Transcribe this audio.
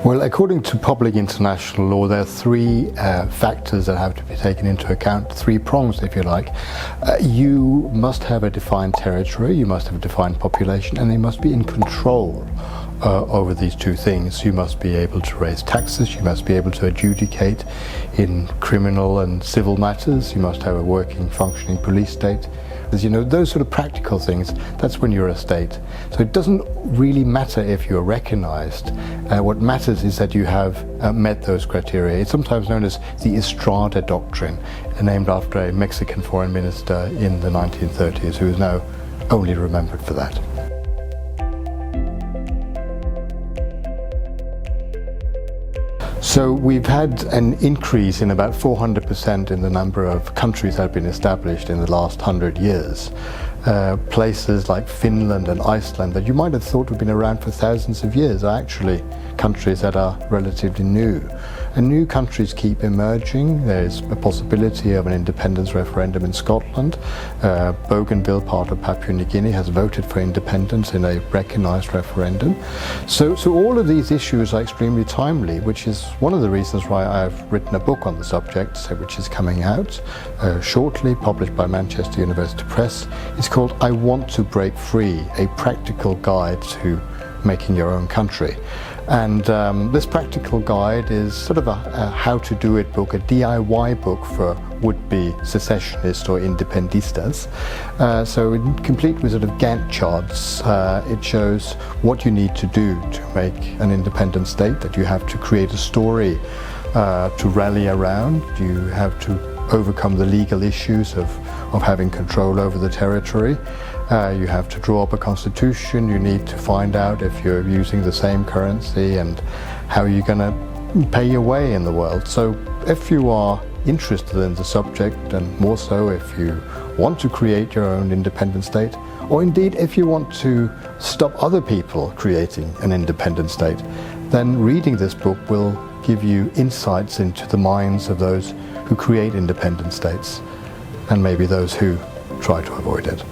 Well, according to public international law, there are three factors that have to be taken into account, three prongs, if you like. You must have a defined territory, you must have a defined population, and you must be in control over these two things. You must be able to raise taxes, you must be able to adjudicate in criminal and civil matters, you must have a working, functioning police state. You know, those sort of practical things, that's when you're a state. So it doesn't really matter if you're recognized. What matters is that you have met those criteria. It's sometimes known as the Estrada Doctrine, named after a Mexican foreign minister in the 1930s who is now only remembered for that. So we've had an increase in about 400% in the number of countries that have been established in the last 100 years. Places like Finland and Iceland that you might have thought have been around for thousands of years are actually countries that are relatively new. And new countries keep emerging. There's a possibility of an independence referendum in Scotland. Bougainville, part of Papua New Guinea, has voted for independence in a recognized referendum. So all of these issues are extremely timely, which is one of the reasons why I've written a book on the subject, which is coming out shortly, published by Manchester University Press. It's called I Want to Break Free, a practical guide to making your own country. And this practical guide is sort of a how-to-do-it book, a DIY book for would-be secessionists or independistas. So complete with sort of Gantt charts, it shows what you need to do to make an independent state, that you have to create a story to rally around, you have to overcome the legal issues of having control over the territory. You have to draw up a constitution, you need to find out if you're using the same currency and how you're going to pay your way in the world. So if you are interested in the subject, and more so if you want to create your own independent state, or indeed if you want to stop other people creating an independent state, then reading this book will give you insights into the minds of those who create independent states, and maybe those who try to avoid it.